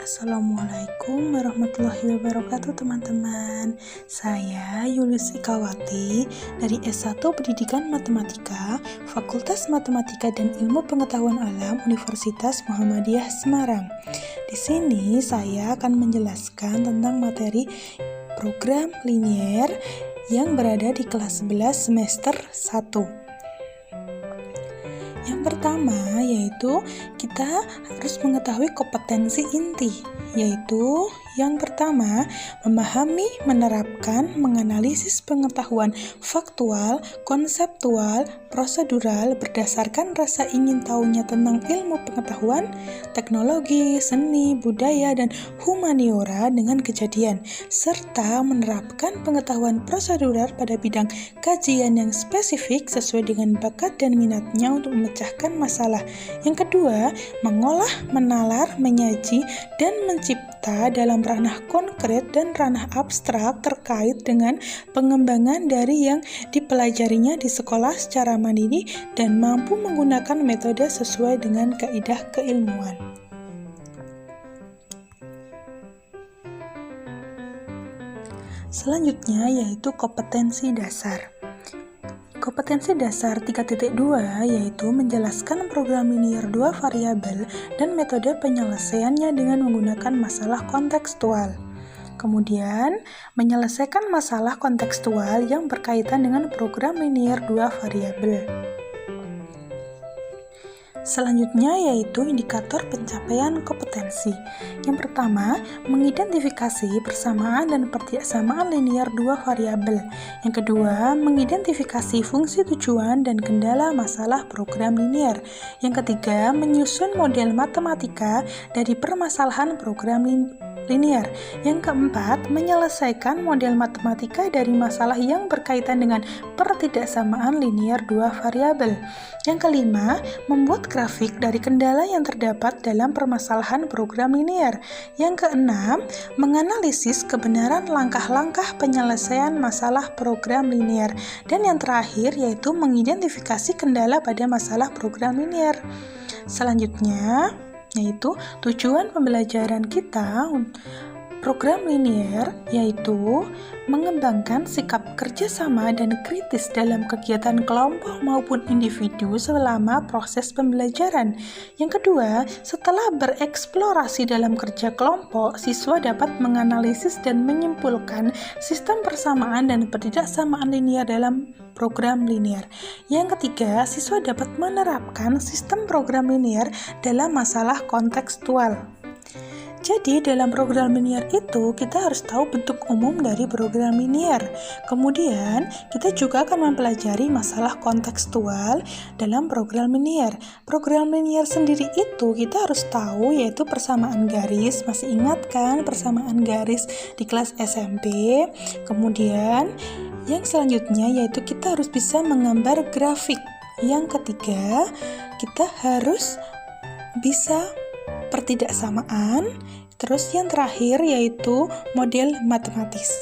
Assalamualaikum warahmatullahi wabarakatuh teman-teman. Saya Yulis Ikawati dari S1 Pendidikan Matematika, Fakultas Matematika dan Ilmu Pengetahuan Alam Universitas Muhammadiyah Semarang. Di sini saya akan menjelaskan tentang materi program linier yang berada di kelas 11 semester 1. Yang pertama yaitu kita harus mengetahui kompetensi inti, yaitu yang pertama memahami, menerapkan, menganalisis pengetahuan faktual, konseptual, prosedural berdasarkan rasa ingin tahunya tentang ilmu pengetahuan, teknologi, seni, budaya, dan humaniora dengan kejadian, serta menerapkan pengetahuan prosedural pada bidang kajian yang spesifik sesuai dengan bakat dan minatnya untuk memecahkan masalah. Yang kedua, mengolah, menalar, menyaji, dan mencipta dalam ranah konkret dan ranah abstrak terkait dengan pengembangan dari yang dipelajarinya di sekolah secara mandiri dan mampu menggunakan metode sesuai dengan kaidah keilmuan. Selanjutnya yaitu kompetensi dasar. Kompetensi dasar 3.2 yaitu menjelaskan program linier 2 variabel dan metode penyelesaiannya dengan menggunakan masalah kontekstual. Kemudian, menyelesaikan masalah kontekstual yang berkaitan dengan program linier 2 variabel. Selanjutnya yaitu indikator pencapaian kompetensi. Yang pertama, mengidentifikasi persamaan dan pertiksamaan linier 2 variabel. Yang kedua, mengidentifikasi fungsi tujuan dan kendala masalah program linier. Yang ketiga, menyusun model matematika dari permasalahan program linier. Yang keempat, menyelesaikan model matematika dari masalah yang berkaitan dengan pertidaksamaan linier 2 variabel. Yang kelima, membuat grafik dari kendala yang terdapat dalam permasalahan program linier. Yang keenam, menganalisis kebenaran langkah-langkah penyelesaian masalah program linier. Dan yang terakhir yaitu mengidentifikasi kendala pada masalah program linier. Selanjutnya yaitu tujuan pembelajaran kita program linier yaitu mengembangkan sikap kerjasama dan kritis dalam kegiatan kelompok maupun individu selama proses pembelajaran. Yang kedua, setelah bereksplorasi dalam kerja kelompok, siswa dapat menganalisis dan menyimpulkan sistem persamaan dan pertidaksamaan linier dalam program linier. Yang ketiga, siswa dapat menerapkan sistem program linier dalam masalah kontekstual. Jadi dalam program linier itu kita harus tahu bentuk umum dari program linier. Kemudian kita juga akan mempelajari masalah kontekstual dalam program linier. Program linier sendiri itu kita harus tahu yaitu persamaan garis. Masih ingat kan persamaan garis di kelas SMP? Kemudian yang selanjutnya yaitu kita harus bisa menggambar grafik. Yang ketiga, kita harus bisa pertidaksamaan. Terus yang terakhir yaitu model matematis.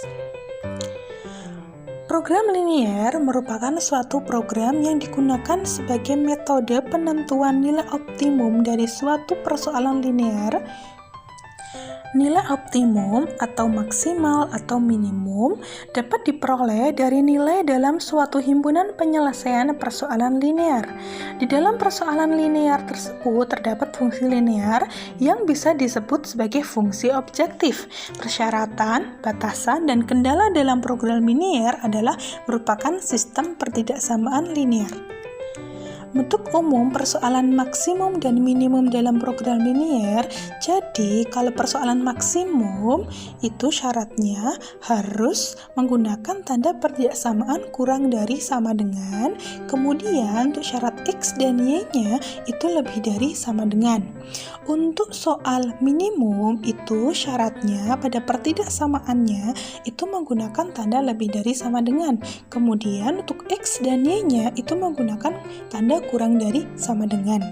Program linier merupakan suatu program yang digunakan sebagai metode penentuan nilai optimum dari suatu persoalan linier. Nilai optimum atau maksimal atau minimum dapat diperoleh dari nilai dalam suatu himpunan penyelesaian persoalan linier. Di dalam persoalan linier tersebut terdapat fungsi linier yang bisa disebut sebagai fungsi objektif. Persyaratan, batasan, dan kendala dalam program linier adalah merupakan sistem pertidaksamaan linier. Bentuk umum persoalan maksimum dan minimum dalam program linier. Jadi, kalau persoalan maksimum itu syaratnya harus menggunakan tanda pertidaksamaan kurang dari sama dengan. Kemudian, untuk syarat X dan Y-nya itu lebih dari sama dengan. Untuk soal minimum itu syaratnya pada pertidaksamaannya itu menggunakan tanda lebih dari sama dengan. Kemudian, untuk X dan Y-nya itu menggunakan tanda kurang dari sama dengan.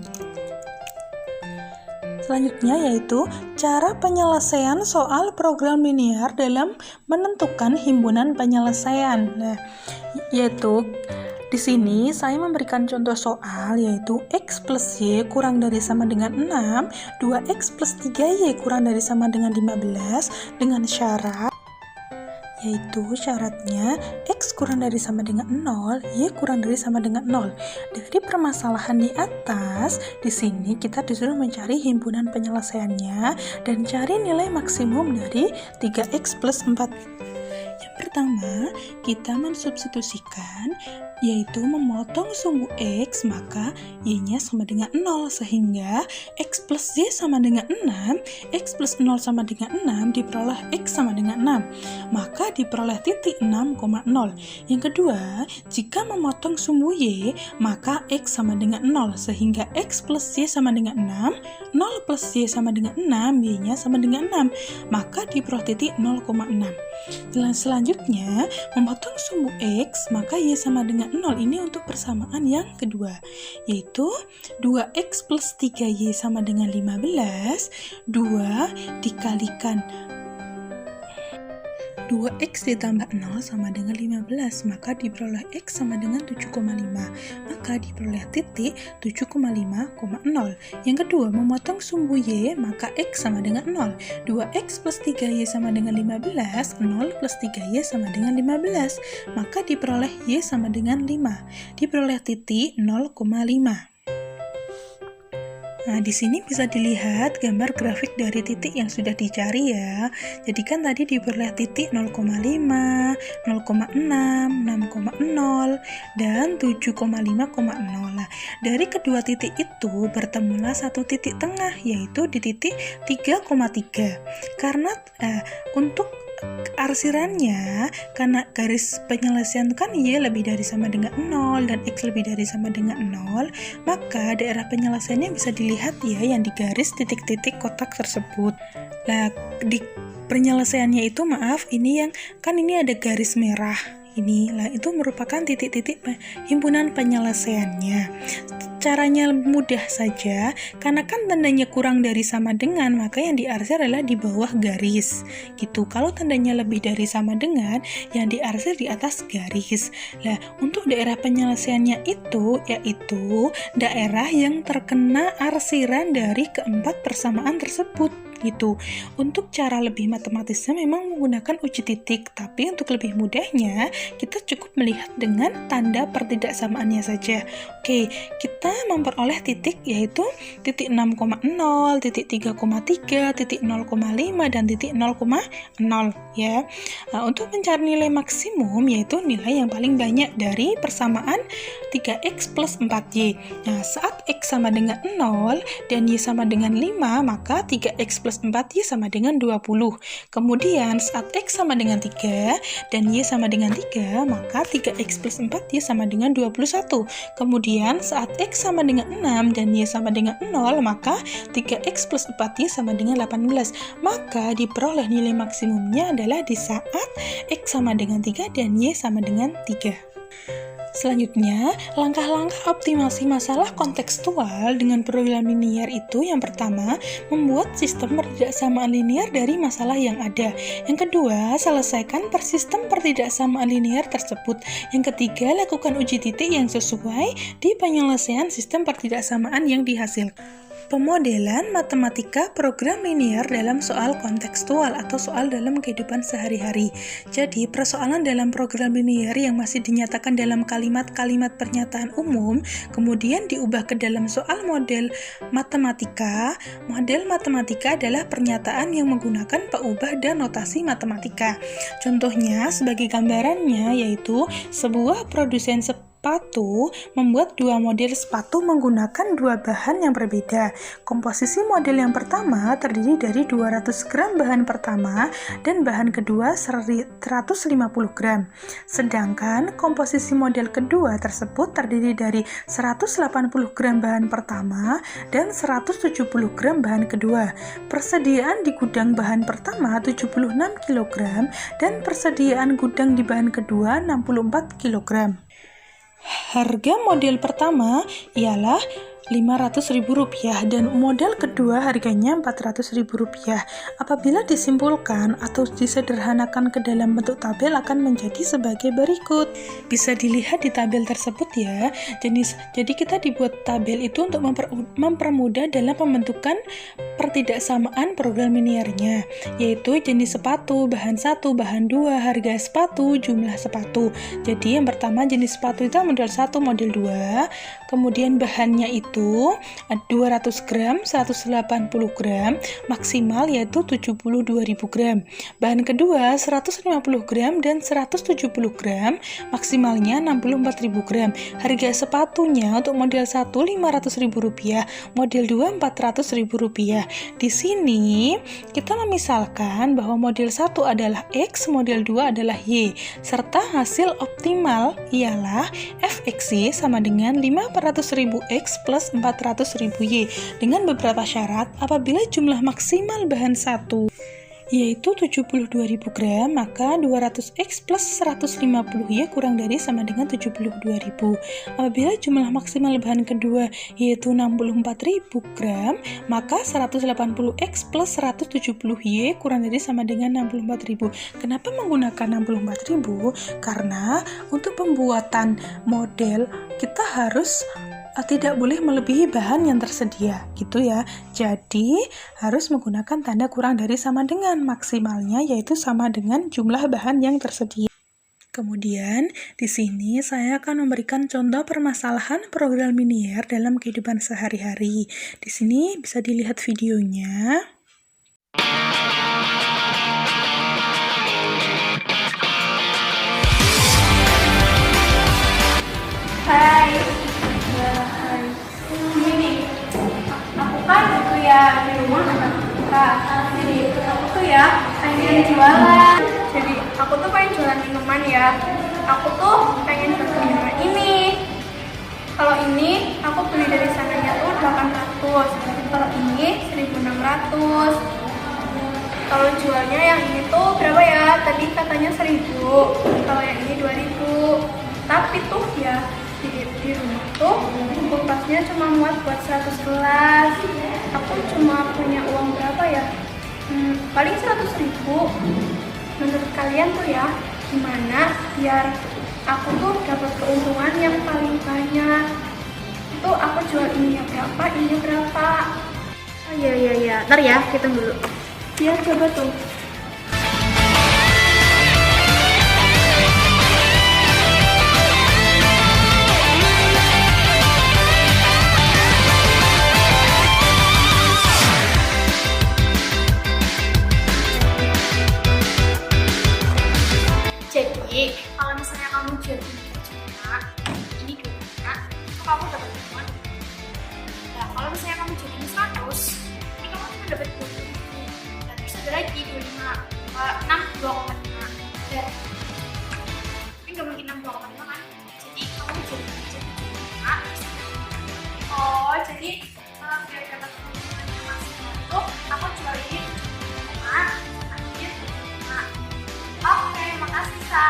Selanjutnya yaitu cara penyelesaian soal program linier dalam menentukan himpunan penyelesaian. Yaitu Di sini saya memberikan contoh soal yaitu X plus Y kurang dari sama dengan 6, 2X plus 3Y kurang dari sama dengan 15 dengan syarat yaitu syaratnya X kurang dari sama dengan 0, Y kurang dari sama dengan 0. Dari permasalahan di atas, di sini kita disuruh mencari himpunan penyelesaiannya dan cari nilai maksimum dari 3X plus 4. Yang pertama, kita mensubstitusikan yaitu memotong sumbu X, maka Y-nya sama dengan 0, sehingga X plus Y sama dengan 6, X plus 0 sama dengan 6, diperoleh X sama dengan 6, maka diperoleh titik 6,0. Yang kedua, jika memotong sumbu Y, maka X sama dengan 0, sehingga X plus Y sama dengan 6, 0 plus Y sama dengan 6, Y-nya sama dengan 6, maka diperoleh titik 0,6. Selanjutnya, memotong sumbu X, maka Y sama dengan 0. Ini untuk persamaan yang kedua, yaitu 2X plus 3Y sama dengan 15, 2 dikalikan 2X ditambah 0 sama dengan 15, maka diperoleh X sama dengan 7,5, maka diperoleh titik 7,5,0. Yang kedua, memotong sumbu Y, maka X sama dengan 0, 2X plus 3Y sama dengan 15, 0 plus 3Y sama dengan 15, maka diperoleh Y sama dengan 5, diperoleh titik 0,5. Nah, di sini bisa dilihat gambar grafik dari titik yang sudah dicari ya. Jadi kan tadi diperoleh titik 0,5, 0,6, 6,0, dan 7,5,0. Nah, dari kedua titik itu bertemulah satu titik tengah, yaitu di titik 3,3. Karena untuk arsirannya, karena garis penyelesaian kan Y lebih dari sama dengan 0 dan X lebih dari sama dengan 0, maka daerah penyelesaiannya bisa dilihat ya yang di garis titik-titik kotak tersebut. Nah, di penyelesaiannya itu ini yang kan ini ada garis merah ini, lah itu merupakan titik-titik himpunan penyelesaiannya. Caranya mudah saja, karena kan tandanya kurang dari sama dengan, maka yang diarsir adalah di bawah garis gitu. Kalau tandanya lebih dari sama dengan, yang diarsir di atas garis. Nah, untuk daerah penyelesaiannya itu yaitu daerah yang terkena arsiran dari keempat persamaan tersebut gitu. Untuk cara lebih matematisnya memang menggunakan uji titik, tapi untuk lebih mudahnya kita cukup melihat dengan tanda pertidaksamaannya saja. Oke, kita memperoleh titik yaitu titik 6,0, titik 3,3, titik 0,5, dan titik 0,0 ya. Nah, untuk mencari nilai maksimum yaitu nilai yang paling banyak dari persamaan 3X plus 4Y. Nah, saat X sama dengan 0 dan Y sama dengan 5, maka 3X plus 4Y sama dengan 20. Kemudian saat X sama dengan 3 dan Y sama dengan 3, maka 3X plus 4Y sama dengan 21. Kemudian saat X sama dengan 6 dan Y sama dengan 0, maka 3X plus 4Y sama dengan 18. Maka diperoleh nilai maksimumnya adalah di saat X sama dengan 3 dan Y sama dengan 3. Selanjutnya, langkah-langkah optimasi masalah kontekstual dengan program linier itu yang pertama, membuat sistem pertidaksamaan linier dari masalah yang ada. Yang kedua, selesaikan persistem pertidaksamaan linier tersebut. Yang ketiga, lakukan uji titik yang sesuai di penyelesaian sistem pertidaksamaan yang dihasilkan. Pemodelan matematika program linier dalam soal kontekstual atau soal dalam kehidupan sehari-hari. Jadi, persoalan dalam program linier yang masih dinyatakan dalam kalimat-kalimat pernyataan umum, kemudian diubah ke dalam soal model matematika. Model matematika adalah pernyataan yang menggunakan peubah dan notasi matematika. Contohnya, sebagai gambarannya yaitu sebuah produsen sepatu membuat dua model sepatu menggunakan dua bahan yang berbeda. Komposisi model yang pertama terdiri dari 200 gram bahan pertama dan bahan kedua 150 gram. Sedangkan komposisi model kedua tersebut terdiri dari 180 gram bahan pertama dan 170 gram bahan kedua. Persediaan di gudang bahan pertama 76 kg dan persediaan gudang di bahan kedua 64 kg. Harga model pertama ialah Rp500.000 dan model kedua harganya Rp400.000. Apabila disimpulkan atau disederhanakan ke dalam bentuk tabel akan menjadi sebagai berikut. Bisa dilihat di tabel tersebut ya. Jadi kita dibuat tabel itu untuk mempermudah dalam pembentukan pertidaksamaan program linearnya, yaitu jenis sepatu, bahan 1, bahan 2, harga sepatu, jumlah sepatu. Jadi yang pertama jenis sepatu itu model 1, model 2, kemudian bahannya itu 200 gram, 180 gram, maksimal yaitu 72.000 gram. Bahan kedua 150 gram dan 170 gram, maksimalnya 64.000 gram. Harga sepatunya untuk model 1 Rp500.000, model 2 Rp400.000. Di sini kita memisalkan bahwa model 1 adalah X, model 2 adalah Y, serta hasil optimal ialah Fxy sama dengan 500.000 X plus 400.000 Y dengan beberapa syarat. Apabila jumlah maksimal bahan 1 yaitu 72.000 gram, maka 200X plus 150Y kurang dari sama dengan 72.000. Apabila jumlah maksimal bahan kedua yaitu 64.000 gram, maka 180X plus 170Y kurang dari sama dengan 64.000. Kenapa menggunakan 64.000? Karena untuk pembuatan model kita harus tidak boleh melebihi bahan yang tersedia, gitu ya. Jadi harus menggunakan tanda kurang dari sama dengan, maksimalnya yaitu sama dengan jumlah bahan yang tersedia. Kemudian di sini saya akan memberikan contoh permasalahan program linear dalam kehidupan sehari-hari. Di sini bisa dilihat videonya. Hai. Di rumah anak kita, jadi aku tuh ya pengen jualan. Jadi aku tuh pengen jualan minuman ya. Aku tuh pengen jualan minuman ini. Kalau ini aku beli dari sananya tuh 800, kalau ini 1.600. Kalau jualnya yang ini tuh berapa ya? Tadi katanya 1.000, kalau yang ini 2.000. Tapi tuh ya di rumah tuh kulkasnya cuma muat buat 100 gelas. Aku cuma punya uang berapa ya? Paling 100.000. Menurut kalian tuh ya, gimana biar aku tuh dapat keuntungan yang paling banyak? Itu aku jual ini berapa, ini berapa? Oh iya. Ntar ya, hitung dulu. Ya, coba tuh. Jadi, kalau misalnya kamu jual ini cuma ini 2 juta, itu kamu dapat uang. Nah, kalau misalnya kamu jual ini 100, ini kamu cuma dapat 20.000. Dan terus ada lagi 25, 2,5. Dan ini nggak mungkin 2,5 kan? Jadi kamu jual ini aja 7 juta. Oh, jadi biar dapat keuntungan yang maksimal itu, aku jual ini 7 juta, akhirnya 7 juta. Oke, makasih Sa.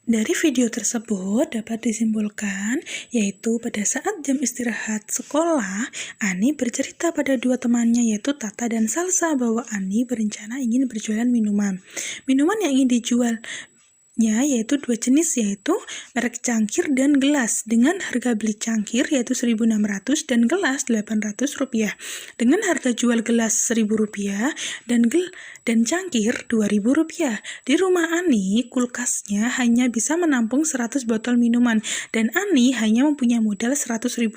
Dari video tersebut dapat disimpulkan, yaitu pada saat jam istirahat sekolah, Ani bercerita pada dua temannya yaitu Tata dan Salsa bahwa Ani berencana ingin berjualan minuman. Minuman yang ingin dijual yaitu dua jenis, yaitu merek cangkir dan gelas, dengan harga beli cangkir yaitu 1.600 dan gelas Rp800, dengan harga jual gelas Rp1.000 dan cangkir Rp2.000. Di rumah Ani kulkasnya hanya bisa menampung 100 botol minuman dan Ani hanya mempunyai modal Rp100.000.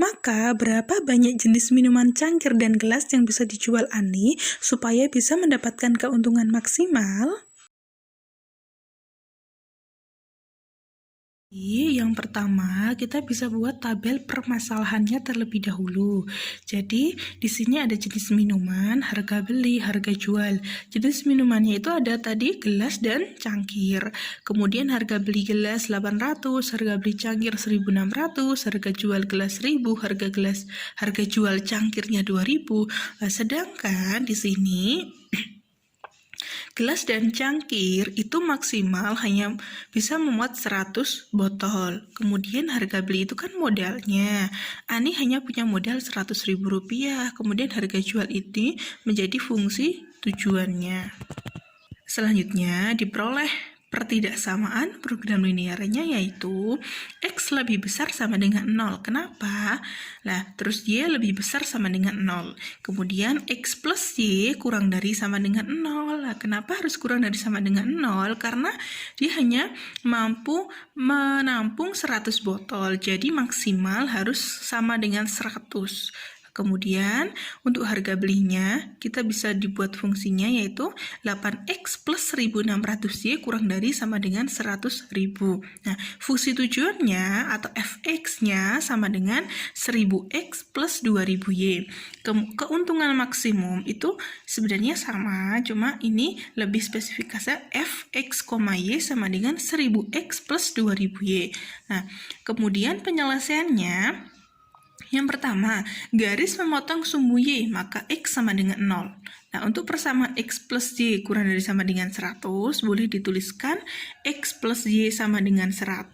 Maka berapa banyak jenis minuman cangkir dan gelas yang bisa dijual Ani supaya bisa mendapatkan keuntungan maksimal? Yang pertama, kita bisa buat tabel permasalahannya terlebih dahulu. Jadi, di sini ada jenis minuman, harga beli, harga jual. Jenis minumannya itu ada tadi gelas dan cangkir. Kemudian harga beli gelas 800, harga beli cangkir 1.600, harga jual gelas 1.000, harga jual cangkirnya 2.000. Sedangkan di sini Gelas dan cangkir itu maksimal hanya bisa memuat 100 botol. Kemudian harga beli itu kan modalnya. Ani hanya punya modal Rp100.000. Kemudian harga jual ini menjadi fungsi tujuannya. Selanjutnya diperoleh pertidaksamaan program linearnya, yaitu X lebih besar sama dengan 0. Kenapa? Nah, terus Y lebih besar sama dengan 0. Kemudian X plus Y kurang dari sama dengan 0. Nah, kenapa harus kurang dari sama dengan 0? Karena dia hanya mampu menampung 100 botol. Jadi maksimal harus sama dengan 100. Kemudian untuk harga belinya kita bisa dibuat fungsinya, yaitu 8X plus 1600Y kurang dari sama dengan 100.000. Nah, fungsi tujuannya atau Fx-nya sama dengan 1000X plus 2000Y. Keuntungan maksimum itu sebenarnya sama, cuma ini lebih spesifikasinya Fx, Y sama dengan 1000X plus 2000Y. Nah, kemudian penyelesaiannya, yang pertama, garis memotong sumbu Y, maka X sama dengan 0. Nah, untuk persamaan X plus Y kurang dari sama dengan 100, boleh dituliskan X plus Y sama dengan 100,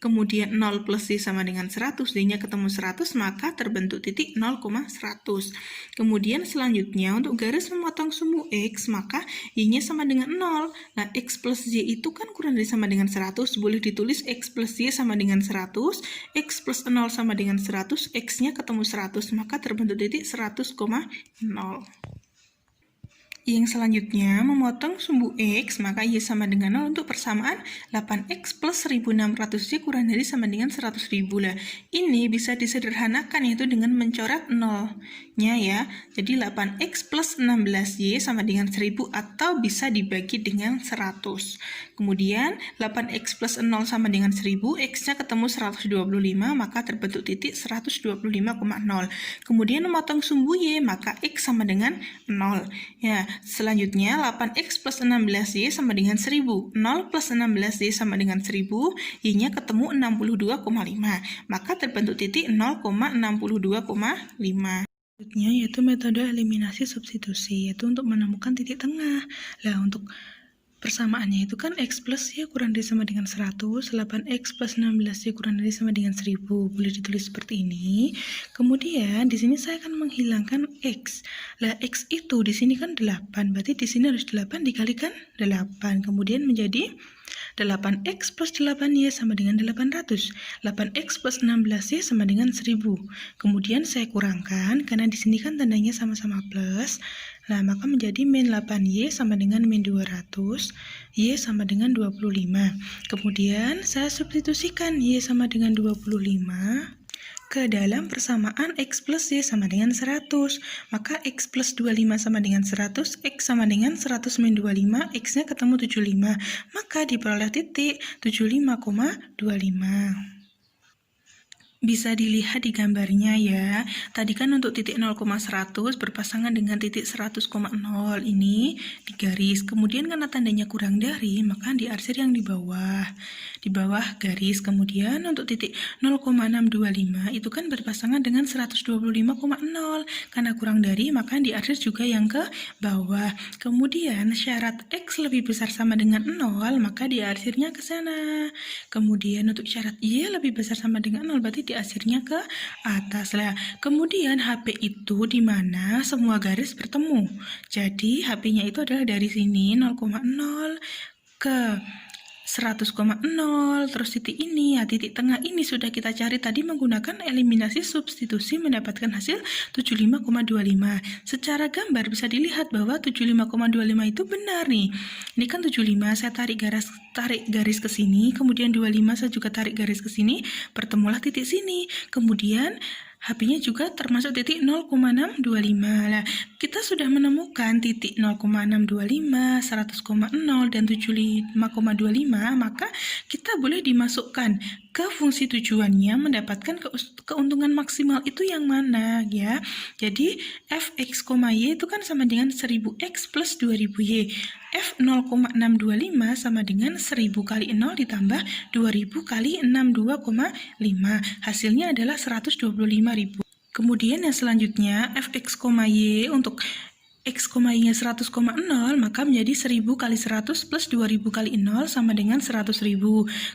kemudian 0 plus Y sama dengan 100, D-nya ketemu 100, maka terbentuk titik 0,100. Kemudian selanjutnya, untuk garis memotong sumbu X, maka Y-nya sama dengan 0. Nah, X plus Y itu kan kurang dari sama dengan 100, boleh ditulis X plus Y sama dengan 100, X plus 0 sama dengan 100, X-nya ketemu 100, maka terbentuk titik 100,0. Yang selanjutnya, memotong sumbu X, maka Y sama dengan 0 untuk persamaan 8X plus 1600Y kurang dari sama dengan 100.000. Lah, ini bisa disederhanakan, yaitu dengan mencoret 0-nya ya. Jadi 8X plus 16Y sama dengan 1000 atau bisa dibagi dengan 100. Kemudian 8X plus 0 sama dengan 1000, X-nya ketemu 125, maka terbentuk titik 125,0. Kemudian memotong sumbu Y, maka X sama dengan 0. Ya, selanjutnya 8X plus 16Y sama dengan 1000. 0 plus 16Y sama dengan 1000, Y-nya ketemu 62,5. Maka terbentuk titik 0,62,5. Selanjutnya yaitu metode eliminasi substitusi, yaitu untuk menemukan titik tengah. Lah, untuk persamaannya itu kan X plus Y kurang dari sama dengan 100, 8X plus 16Y kurang dari sama dengan 1000. Boleh ditulis seperti ini. Kemudian di sini saya akan menghilangkan X. Lah, X itu di sini kan 8, berarti di sini harus 8 dikalikan 8. Kemudian menjadi 8X plus 8Y sama dengan 800. 8X plus 16Y sama dengan 1000. Kemudian saya kurangkan, karena di sini kan tandanya sama-sama plus. Nah, maka menjadi min 8Y sama dengan min 200. Y sama dengan 25. Kemudian saya substitusikan Y sama dengan 25 ke dalam persamaan X plus Y sama dengan 100. Maka X plus 25 sama dengan 100, X sama dengan 100 min 25, X-nya ketemu 75. Maka diperoleh titik 75,25. Bisa dilihat di gambarnya ya. Tadi kan untuk titik 0,100 berpasangan dengan titik 100,0 ini digaris. Kemudian karena tandanya kurang dari, maka diarsir yang di bawah. Di bawah garis. Kemudian untuk titik 0,625 itu kan berpasangan dengan 125,0. Karena kurang dari, maka diarsir juga yang ke bawah. Kemudian syarat X lebih besar sama dengan 0, maka diarsirnya ke sana. Kemudian untuk syarat Y lebih besar sama dengan 0, berarti diarsirnya ke atas lah. Kemudian HP itu di mana semua garis bertemu. Jadi HP-nya itu adalah dari sini 0,0 ke 100,0, terus titik ini, ya titik tengah ini sudah kita cari tadi menggunakan eliminasi substitusi, mendapatkan hasil 75,25. Secara gambar bisa dilihat bahwa 75,25 itu benar nih. Ini kan 75, saya tarik garis ke sini, kemudian 25 saya juga tarik garis ke sini, bertemulah titik sini. Kemudian HP-nya juga termasuk titik 0,625. Nah, kita sudah menemukan titik 0,625, 100,0, dan 75,25, maka kita boleh dimasukkan ke fungsi tujuannya mendapatkan keuntungan maksimal itu yang mana ya. Jadi Fx, Y itu kan sama dengan 1000X plus 2000Y. F 0,625 sama dengan 1000 kali 0 ditambah 2000 kali 62,5. Hasilnya adalah 125.000. Kemudian yang selanjutnya Fx, Y untuk X, Y-nya 100,0 maka menjadi 1000 kali 100 plus 2000 kali 0 sama dengan 100.000.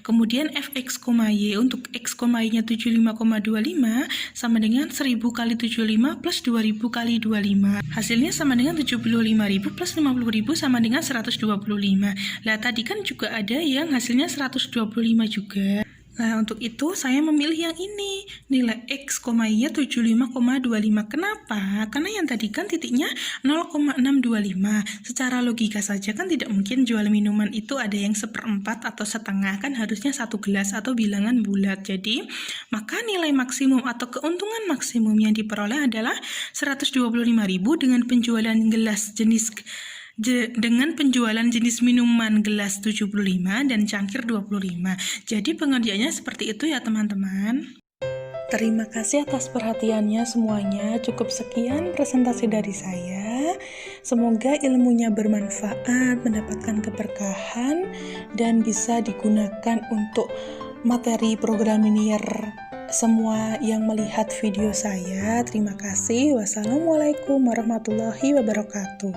Kemudian Fx, Y untuk X, Y-nya 75,25 sama dengan 1000 kali 75 plus 2000 kali 25. Hasilnya sama dengan 75.000 plus 50.000 sama dengan 125. Lah tadi kan juga ada yang hasilnya 125 juga. Nah, untuk itu saya memilih yang ini. Nilai X, Y-nya 75,25. Kenapa? Karena yang tadi kan titiknya 0,625. Secara logika saja kan tidak mungkin jual minuman itu ada yang 1/4 atau setengah. Kan harusnya 1 gelas atau bilangan bulat. Jadi, maka nilai maksimum atau keuntungan maksimum yang diperoleh adalah 125.000 dengan penjualan jenis minuman gelas 75 dan cangkir 25. Jadi pengerjaannya seperti itu ya teman-teman. Terima kasih atas perhatiannya semuanya. Cukup sekian presentasi dari saya. Semoga ilmunya bermanfaat, mendapatkan keberkahan, dan bisa digunakan untuk materi program linear semua yang melihat video saya. Terima kasih. Wassalamualaikum warahmatullahi wabarakatuh.